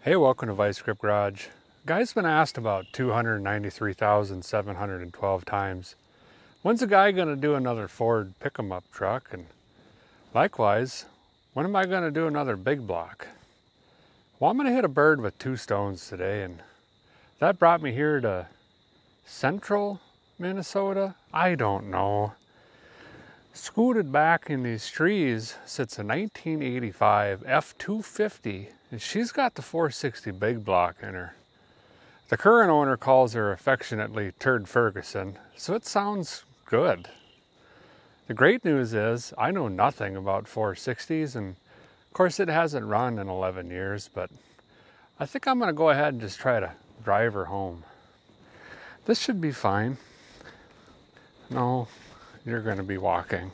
Hey, welcome to Vice Grip Garage. Guy's been asked about 293,712 times. When's a guy gonna do another Ford pick-em-up truck? And likewise, when am I gonna do another big block? Well, I'm gonna hit a bird with two stones today, and that brought me here to central Minnesota? I don't know. Scooted back in these trees sits a 1985 F250, and she's got the 460 big block in her. The current owner calls her affectionately Turd Ferguson, so it sounds good. The great news is I know nothing about 460s, and of course it hasn't run in 11 years, but I think I'm going to go ahead and just try to drive her home. This should be fine. No, you're going to be walking.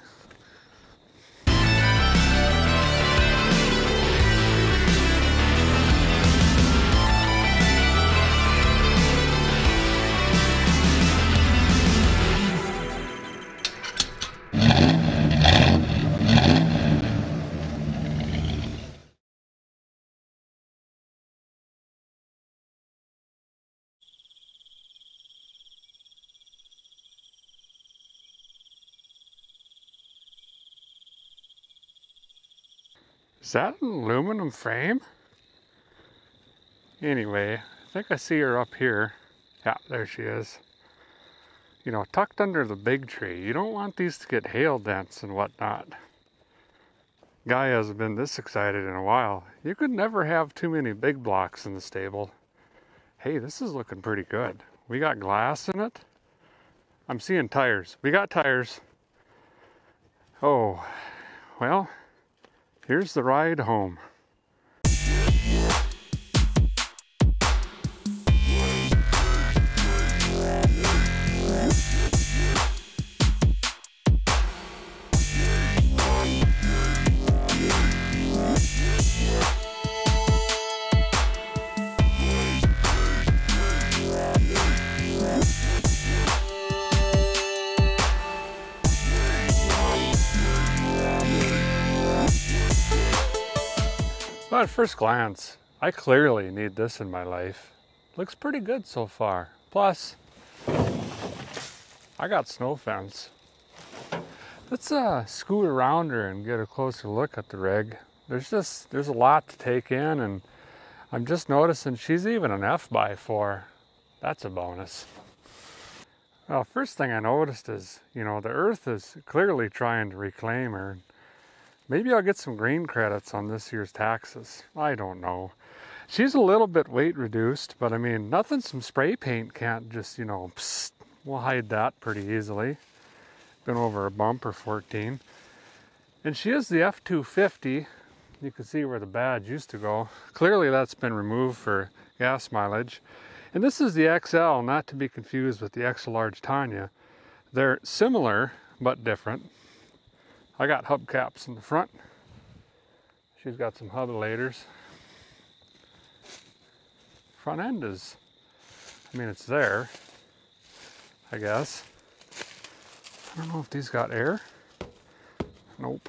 Is that an aluminum frame? Anyway, I think I see her up here. Yeah, there she is. You know, tucked under the big tree. You don't want these to get hail dents and whatnot. Guy hasn't been this excited in a while. You could never have too many big blocks in the stable. Hey, this is looking pretty good. We got glass in it. I'm seeing tires. We got tires. Oh, well, here's the ride home. Well, at first glance, I clearly need this in my life. Looks pretty good so far. Plus, I got snow fence. Let's scoot around her and get a closer look at the rig. There's a lot to take in, and I'm just noticing she's even an F/4. That's a bonus. Well, first thing I noticed is, you know, the earth is clearly trying to reclaim her. Maybe I'll get some green credits on this year's taxes. I don't know. She's a little bit weight reduced, but I mean, nothing some spray paint can't just, you know, psst, we'll hide that pretty easily. Been over a bump or 14. And she is the F250. You can see where the badge used to go. Clearly that's been removed for gas mileage. And this is the XL, not to be confused with the extra large Tanya. They're similar, but different. I got hubcaps in the front. She's got some hub-elators. Front end is, I mean, it's there, I guess. I don't know if these got air. Nope.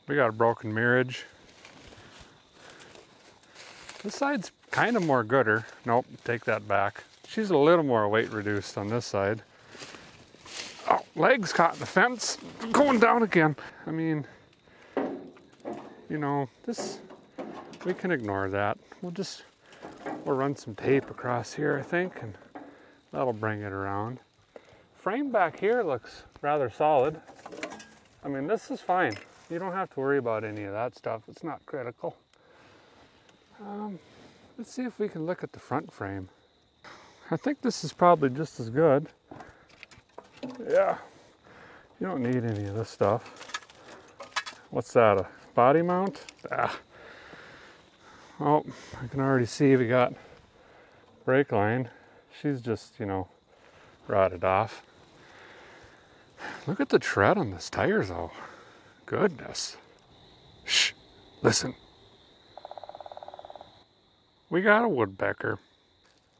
We got a broken mirrorage. This side's kind of more gooder. Nope, take that back. She's a little more weight reduced on this side. Oh, legs caught in the fence, going down again. I mean, you know, we can ignore that. We'll run some tape across here, I think, and that'll bring it around. Frame back here looks rather solid. I mean, this is fine. You don't have to worry about any of that stuff. It's not critical. Let's see if we can look at the front frame. I think this is probably just as good. Yeah, you don't need any of this stuff. What's that, a body mount? Ah. Oh, I can already see we got brake line. She's just, you know, rotted off. Look at the tread on this tire though. Goodness. Shh, listen. We got a woodpecker.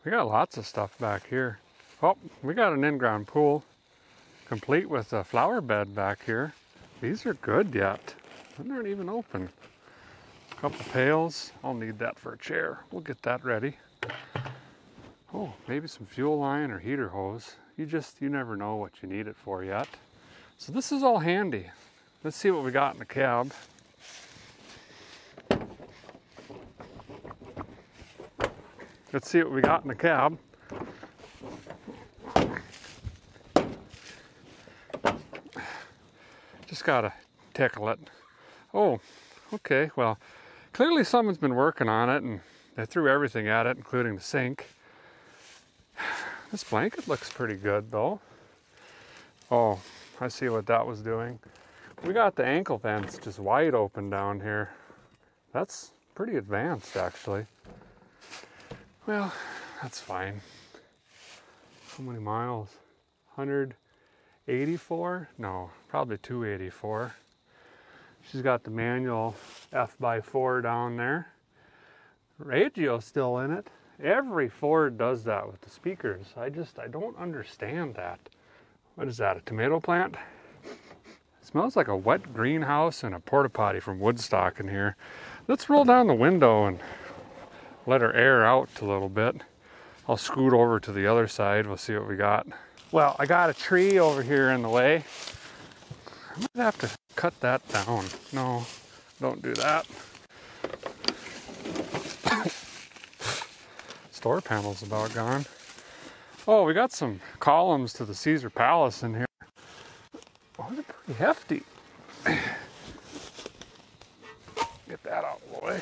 We got lots of stuff back here. Oh, we got an in-ground pool, complete with a flower bed back here. These are good yet. They aren't even open. Couple pails. I'll need that for a chair. We'll get that ready. Oh, maybe some fuel line or heater hose. You never know what you need it for yet. So this is all handy. Let's see what we got in the cab. Let's see what we got in the cab. Just gotta tickle it. Oh, okay, well, clearly someone's been working on it and they threw everything at it, including the sink. This blanket looks pretty good though. Oh, I see what that was doing. We got the ankle vents just wide open down here. That's pretty advanced actually. Well, that's fine. How many miles? 184? No, probably 284. She's got the manual F/4 down there. Radio's still in it. Every Ford does that with the speakers. I don't understand that. What is that, a tomato plant? It smells like a wet greenhouse and a porta potty from Woodstock in here. Let's roll down the window and let her air out a little bit. I'll scoot over to the other side. We'll see what we got. Well, I got a tree over here in the way. I might have to cut that down. No, don't do that. Store panel's about gone. Oh, we got some columns to the Caesar Palace in here. Oh, they're pretty hefty. Get that out of the way.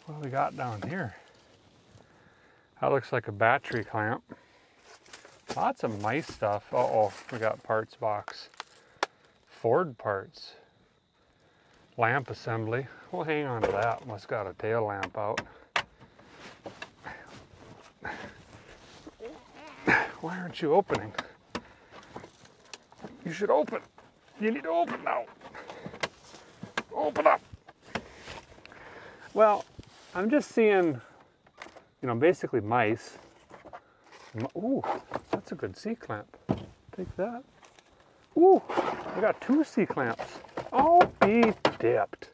What do we got down here? That looks like a battery clamp. Lots of mice stuff. Uh-oh, we got parts box. Ford parts. Lamp assembly. We'll hang on to that. Must got a tail lamp out. Why aren't you opening? You should open. You need to open now. Open up. Well, I'm just seeing, basically mice. Ooh, that's a good C-clamp. Take that. Ooh, I got 2 C-clamps. Oh, be dipped.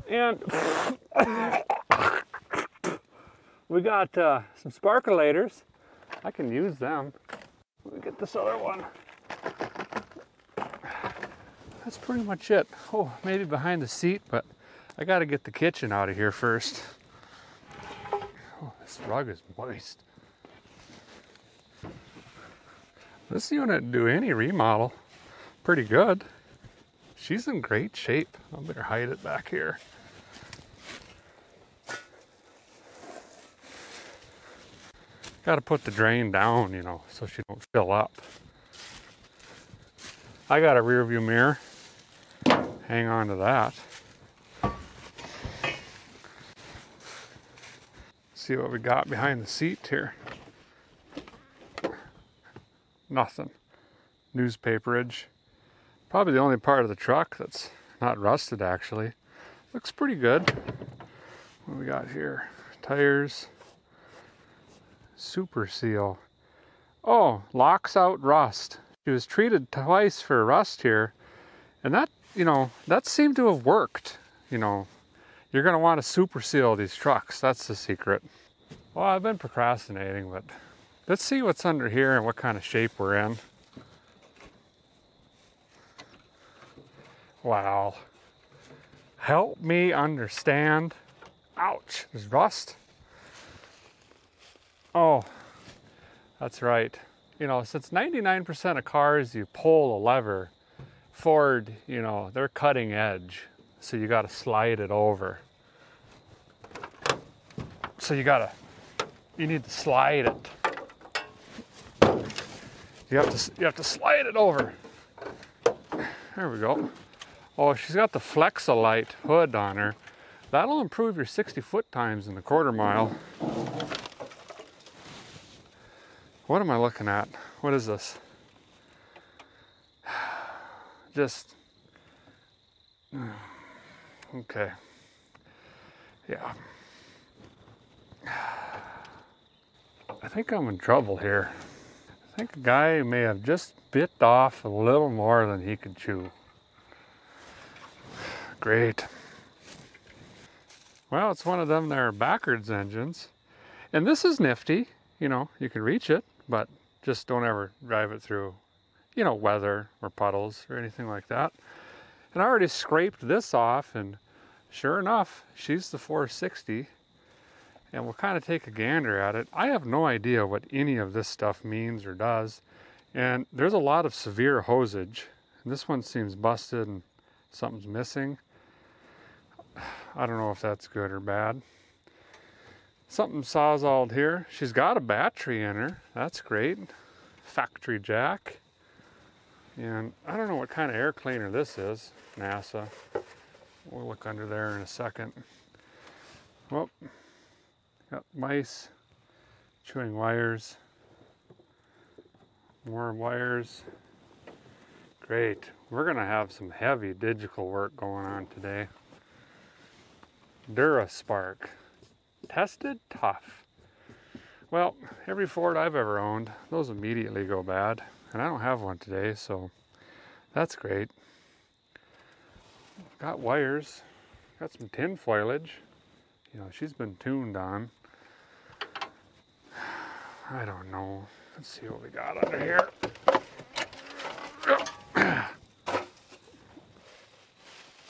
And we got some sparkulators. I can use them. Let me get this other one. That's pretty much it. Oh, maybe behind the seat, but I got to get the kitchen out of here first. Oh, this rug is moist. This unit do any remodel. Pretty good. She's in great shape. I better hide it back here. Got to put the drain down, so she don't fill up. I got a rear view mirror. Hang on to that. See what we got behind the seat here. Nothing. Newspaperage. Probably the only part of the truck that's not rusted actually. Looks pretty good. What do we got here? Tires. Super seal. Oh, locks out rust. She was treated twice for rust here. And that, that seemed to have worked. You're going to want to super seal these trucks. That's the secret. Well, I've been procrastinating, but let's see what's under here and what kind of shape we're in. Wow. Help me understand. Ouch, there's rust. Oh, that's right. Since 99% of cars you pull a lever, Ford, they're cutting edge. So you got to slide it over. So you need to slide it. You have to slide it over. There we go. Oh, she's got the Flexolite hood on her. That'll improve your 60-foot times in the quarter mile. What am I looking at? What is this? Just, okay. Yeah. I think I'm in trouble here. I think a guy may have just bit off a little more than he could chew. Great. Well, it's one of them there backwards engines. And this is nifty. You know, you can reach it, but just don't ever drive it through, you know, weather or puddles or anything like that. And I already scraped this off, and sure enough, she's the 460. And we'll kind of take a gander at it. I have no idea what any of this stuff means or does. And there's a lot of severe hosage. And this one seems busted and something's missing. I don't know if that's good or bad. Something sawzalled here. She's got a battery in her. That's great. Factory jack. And I don't know what kind of air cleaner this is. NASA. We'll look under there in a second. Well, got mice. Chewing wires. More wires. Great. We're going to have some heavy digital work going on today. DuraSpark. Tested tough. Well, every Ford I've ever owned, those immediately go bad. And I don't have one today, so that's great. Got wires. Got some tin foilage. You know, she's been tuned on. I don't know. Let's see what we got under here.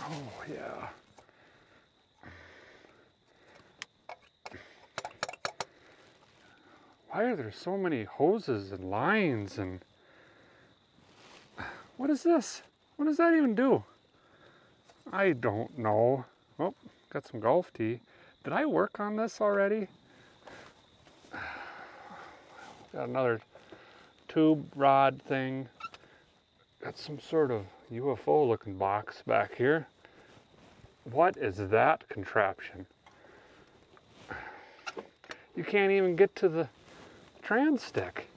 Oh, yeah. Why are there so many hoses and lines and... What is this? What does that even do? I don't know. Oh, got some golf tee. Did I work on this already? Got another tube rod thing. Got some sort of UFO looking box back here. What is that contraption? You can't even get to the trans stick.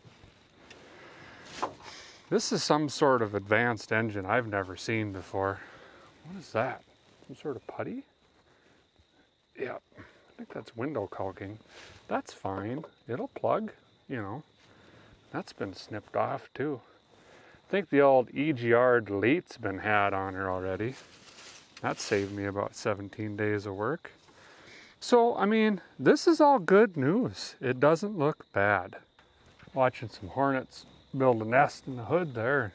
This is some sort of advanced engine I've never seen before. What is that? Some sort of putty? Yeah, I think that's window caulking. That's fine. It'll plug, you know. That's been snipped off too. I think the old EGR delete's been had on her already. That saved me about 17 days of work. So, I mean, this is all good news. It doesn't look bad. Watching some hornets build a nest in the hood there.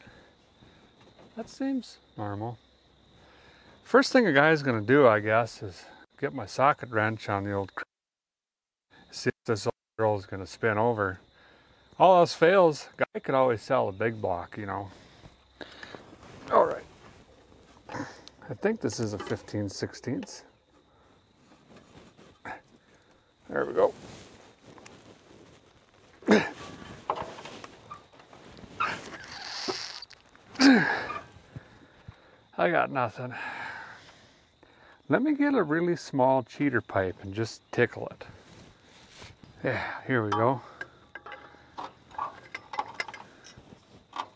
That seems normal. First thing a guy's gonna do, I guess, is get my socket wrench on the old see if this old girl is gonna spin over. All else fails, a guy could always sell a big block, you know. All right. I think this is a 15/16. There we go. I got nothing. Let me get a really small cheater pipe and just tickle it. Yeah, here we go.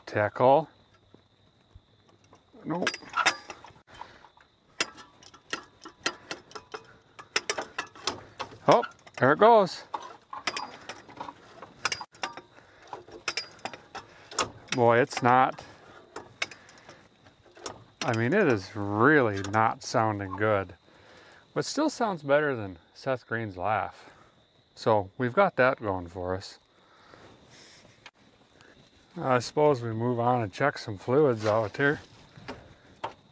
Tackle. Nope. Oh, there it goes. Boy, it's not. I mean, it is really not sounding good. But still sounds better than Seth Green's laugh. So we've got that going for us. I suppose we move on and check some fluids out here.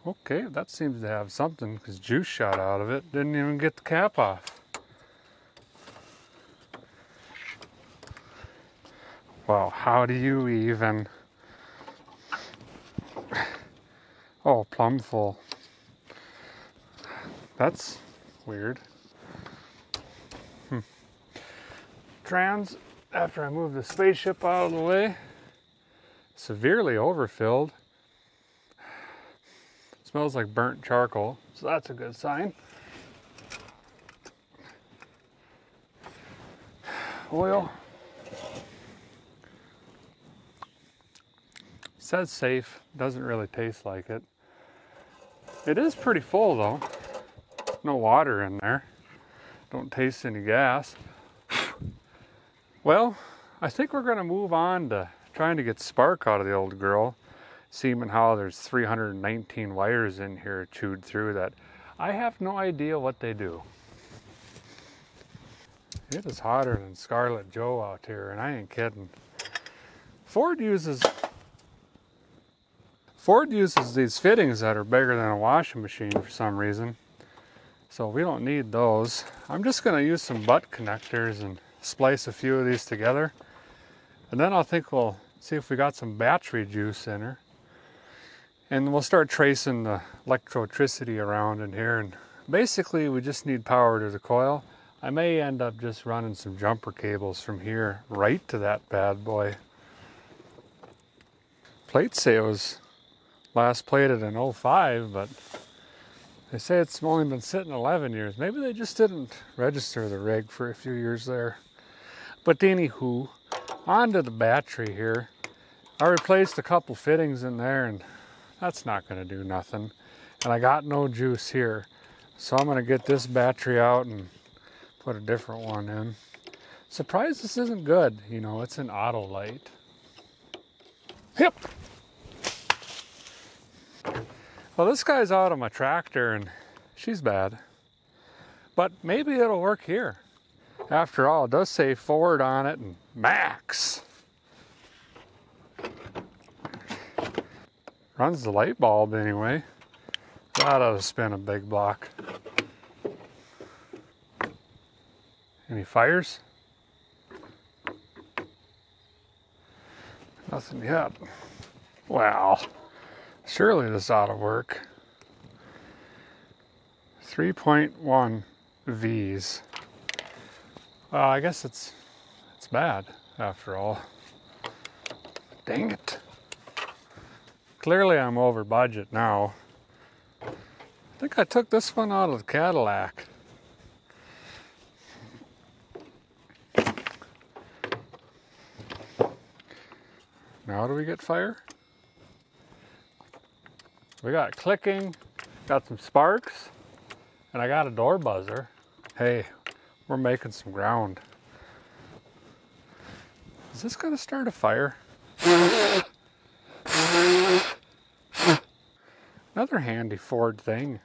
Okay, that seems to have something because juice shot out of it. Didn't even get the cap off. Well, how do you even... Oh, plumb full. That's weird. Trans, after I move the spaceship out of the way, severely overfilled. Smells like burnt charcoal, so that's a good sign. Oil. Says safe, doesn't really taste like it. It is pretty full though. No water in there. Don't taste any gas. Well, I think we're gonna move on to trying to get spark out of the old girl. seeming how there's 319 wires in here chewed through that I have no idea what they do. It is hotter than Scarlet Joe out here, and I ain't kidding. Ford uses these fittings that are bigger than a washing machine for some reason, so we don't need those. I'm just going to use some butt connectors and splice a few of these together, and then I think we'll see if we got some battery juice in her, and we'll start tracing the electricity around in here. And basically we just need power to the coil. I may end up just running some jumper cables from here right to that bad boy. Plates say it was last plated in 05, but they say it's only been sitting 11 years. Maybe they just didn't register the rig for a few years there. But anywho, onto the battery here. I replaced a couple fittings in there, and that's not going to do nothing. And I got no juice here. So I'm going to get this battery out and put a different one in. Surprised this isn't good. You know, it's an auto light. Yep. Well, this guy's out of my tractor and she's bad. But maybe it'll work here. After all, it does say Ford on it and max. Runs the light bulb anyway. That ought to spin a big block. Any fires? Nothing yet. Wow. Surely this ought to work. 3.1 Vs. Well, I guess it's bad after all. Dang it. Clearly I'm over budget now. I think I took this one out of the Cadillac. Now do we get fire? We got clicking, got some sparks, and I got a door buzzer. Hey, we're making some ground. Is this gonna start a fire? Another handy Ford thing.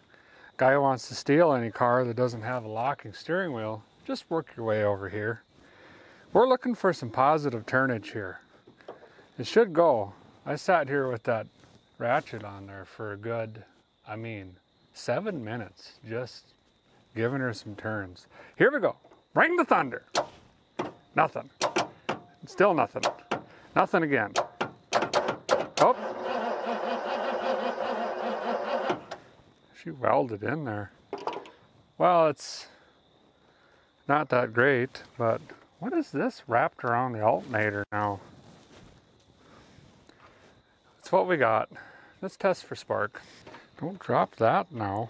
Guy who wants to steal any car that doesn't have a locking steering wheel, just work your way over here. We're looking for some positive turnage here. It should go. I sat here with that ratchet on there for a good, 7 minutes, just giving her some turns. Here we go. Bring the thunder. Nothing. Still nothing. Nothing again. Oh. She welded in there. Well, it's not that great, but what is this wrapped around the alternator now? That's what we got. Let's test for spark. Don't drop that now.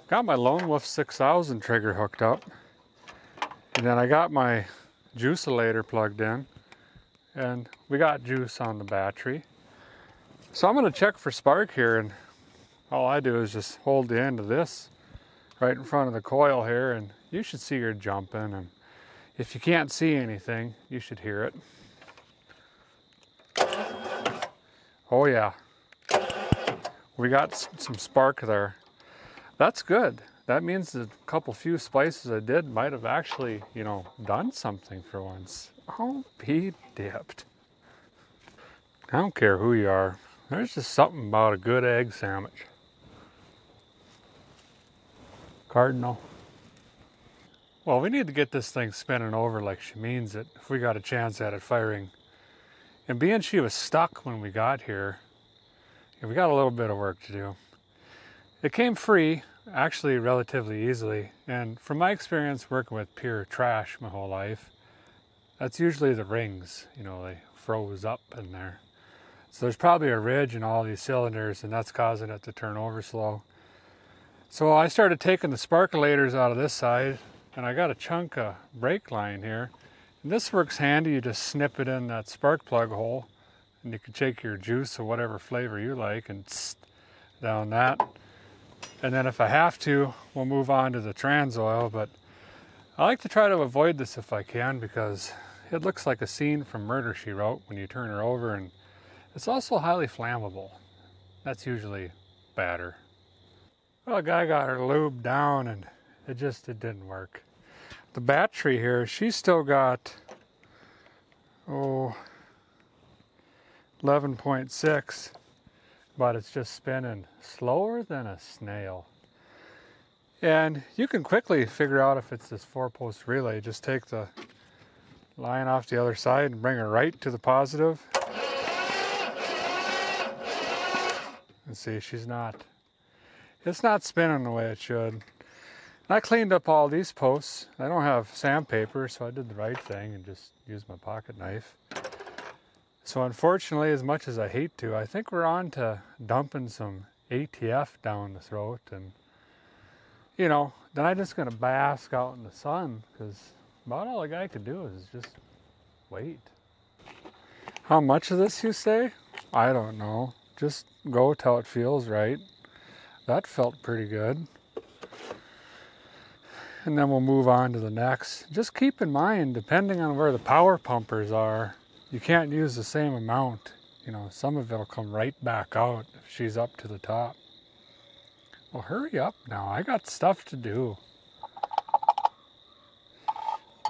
Got my Lone Wolf 6000 trigger hooked up. And then I got my juicelator plugged in. And we got juice on the battery. So I'm going to check for spark here, and all I do is just hold the end of this right in front of the coil here, and you should see her jumping. And if you can't see anything, you should hear it. Oh yeah, we got some spark there. That's good. That means the few splices I did might have actually, done something for once. I'll be dipped. I don't care who you are. There's just something about a good egg sandwich. Cardinal. Well, we need to get this thing spinning over like she means it if we got a chance at it firing. And being she was stuck when we got here, we got a little bit of work to do. It came free, actually relatively easily, and from my experience working with pure trash my whole life, that's usually the rings, they froze up in there. So there's probably a ridge in all these cylinders, and that's causing it to turn over slow. So I started taking the sparkulators out of this side, and I got a chunk of brake line here. And this works handy. You just snip it in that spark plug hole, and you can take your juice of whatever flavor you like and down that. And then if I have to, we'll move on to the trans oil, but I like to try to avoid this if I can, because it looks like a scene from Murder, She Wrote when you turn her over, and It's also highly flammable. That's usually badder. Well, a guy got her lubed down and it didn't work. The battery here, she's still got, 11.6, but it's just spinning slower than a snail. And you can quickly figure out if it's this 4-post relay. Just take the line off the other side and bring her right to the positive. And see, it's not spinning the way it should. And I cleaned up all these posts. I don't have sandpaper, so I did the right thing and just used my pocket knife. So unfortunately, as much as I hate to, I think we're on to dumping some ATF down the throat. And, you know, then I'm just going to bask out in the sun, because about all a guy could do is just wait. How much of this, you say? I don't know. Just go till it feels right. That felt pretty good. And then we'll move on to the next. Just keep in mind, depending on where the power pumpers are, you can't use the same amount. You know, some of it'll come right back out if she's up to the top. Well, hurry up now. I got stuff to do.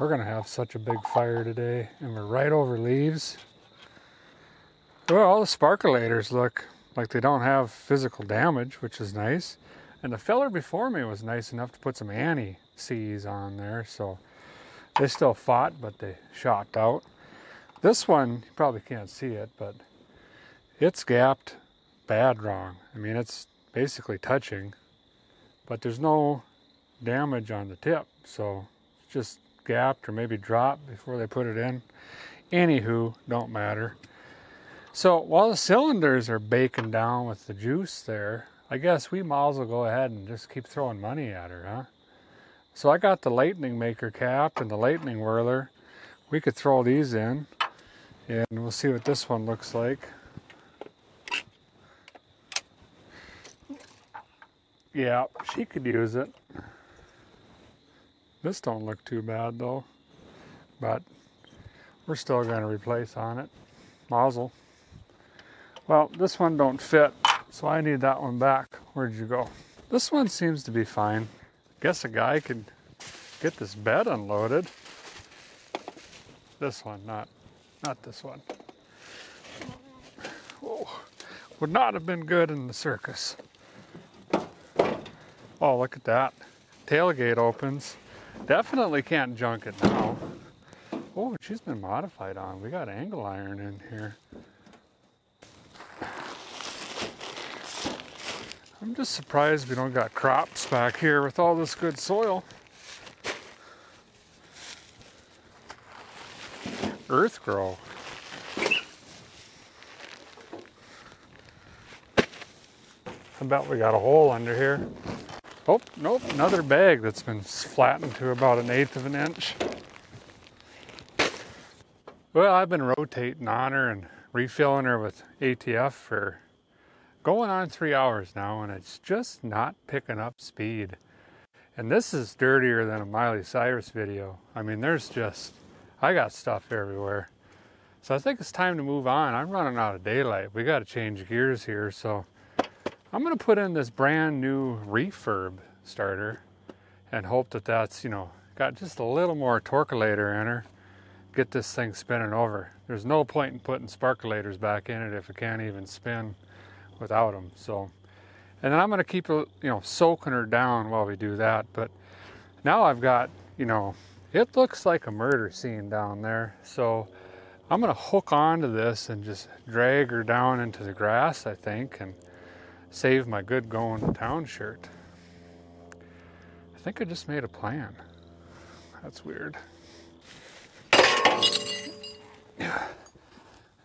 We're gonna have such a big fire today, and we're right over leaves. Well, all the sparkulators look like they don't have physical damage, which is nice. And the filler before me was nice enough to put some anti-seize on there, so they still fought, but they shot out. This one, you probably can't see it, but it's gapped bad wrong. I mean, it's basically touching, but there's no damage on the tip, so it's just gapped or maybe dropped before they put it in. Anywho, don't matter. So while the cylinders are baking down with the juice there, I guess we might as well go ahead and just keep throwing money at her, huh? So I got the lightning maker cap and the lightning whirler. We could throw these in, and we'll see what this one looks like. Yeah, she could use it. This don't look too bad though, but we're still going to replace on it. Mazel. Well, this one don't fit, so I need that one back. Where'd you go? This one seems to be fine. Guess a guy could get this bed unloaded. This one, not this one. Whoa. Would not have been good in the circus. Oh, look at that. Tailgate opens. Definitely can't junk it now. Oh, she's been modified on. We got angle iron in here. I'm just surprised we don't got crops back here with all this good soil. Earth grow. I bet we got a hole under here. Oh, nope, another bag that's been flattened to about 1/8 of an inch. Well, I've been rotating on her and refilling her with ATF for going on 3 hours now, and it's just not picking up speed. And this is dirtier than a Miley Cyrus video. I mean, I got stuff everywhere. So I think it's time to move on. I'm running out of daylight. We got to change gears here, so I'm going to put in this brand new refurb starter and hope that that's, got just a little more torculator in her. Get this thing spinning over. There's no point in putting sparkulators back in it if it can't even spin without them. So, and then I'm going to keep soaking her down while we do that. But now I've got, it looks like a murder scene down there. So I'm going to hook onto this and just drag her down into the grass, I think, and save my good going to town shirt. I think I just made a plan. That's weird.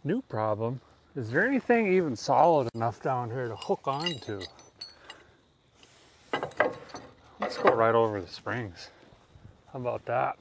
New problem. Is there anything even solid enough down here to hook onto? Let's go right over the springs. How about that?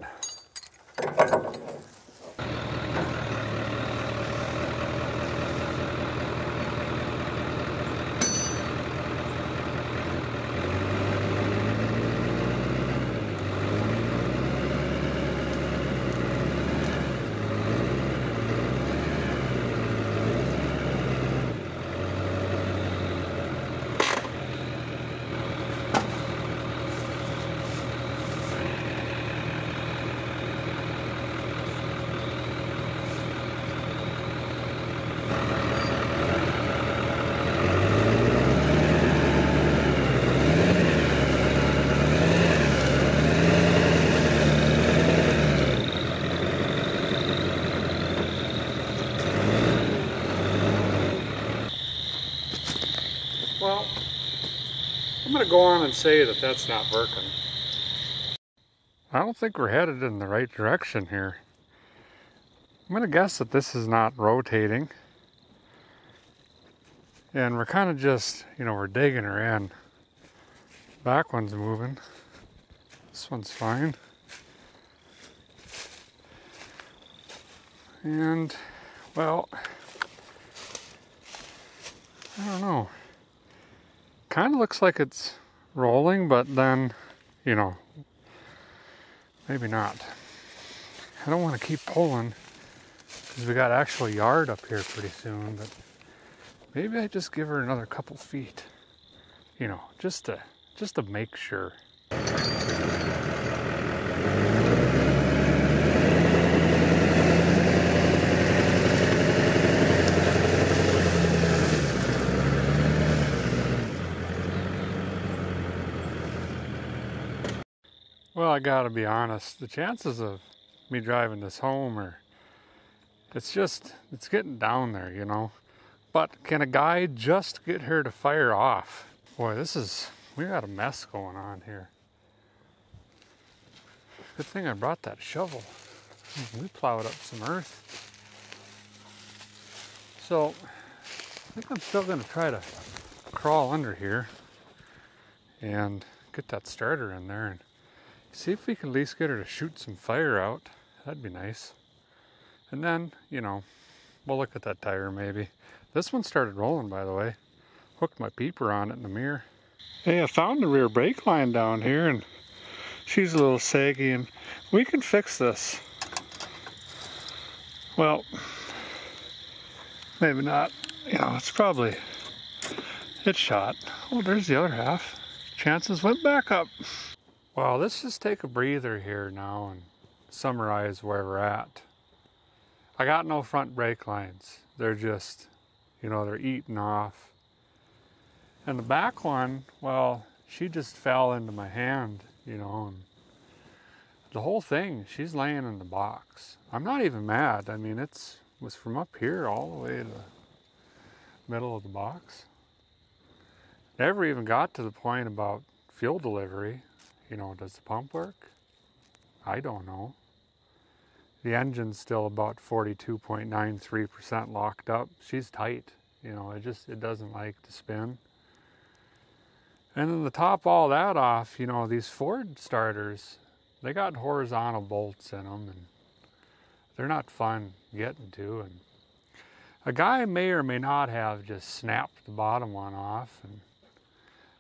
I'm going to go on and say that that's not working. I don't think we're headed in the right direction here. I'm going to guess that this is not rotating. And we're kind of just, you know, we're digging her in. Back one's moving. This one's fine. And, well, I don't know. Kind of looks like it's rolling, but then, you know, maybe not. I don't want to keep pulling because we got actual yard up here pretty soon, but maybe I just give her another couple feet, you know, just to make sure. Well, I gotta be honest, the chances of me driving this home are, it's getting down there, you know. But can a guy just get her to fire off? Boy, we got a mess going on here. Good thing I brought that shovel. We plowed up some earth. So, I think I'm still gonna try to crawl under here and get that starter in there and see if we can at least get her to shoot some fire out. That'd be nice. And then, you know, we'll look at that tire maybe. This one started rolling, by the way. Hooked my peeper on it in the mirror. Hey, I found the rear brake line down here and she's a little saggy and we can fix this. Well, maybe not. You know, it's shot. Oh, there's the other half. Chances went back up. Well, let's just take a breather here now and summarize where we're at. I got no front brake lines. They're just, you know, they're eating off. And the back one, well, she just fell into my hand, you know, and the whole thing, she's laying in the box. I'm not even mad. I mean, was from up here all the way to the middle of the box. Never even got to the point about fuel delivery. You know, does the pump work? I don't know. The engine's still about 42.93% locked up. She's tight, you know, it doesn't like to spin. And then to top all that off, you know, these Ford starters, they got horizontal bolts in them and they're not fun getting to. And a guy may or may not have just snapped the bottom one off, and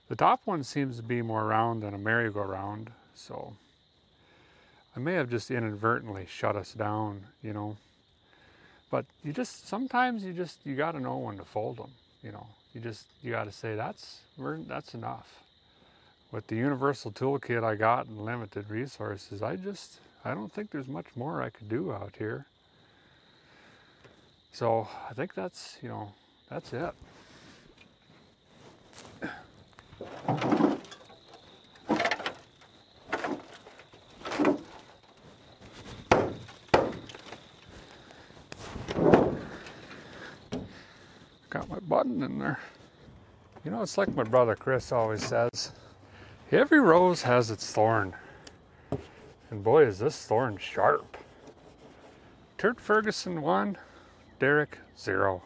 the top one seems to be more round than a merry-go-round, so I may have just inadvertently shut us down, you know. But sometimes you gotta know when to fold them, you know. You gotta say, that's enough. With the universal toolkit I got and limited resources, I don't think there's much more I could do out here. So I think that's it. Got my button in there. You know, it's like my brother Chris always says, every rose has its thorn. And boy, is this thorn sharp. Turt Ferguson 1, Derek 0.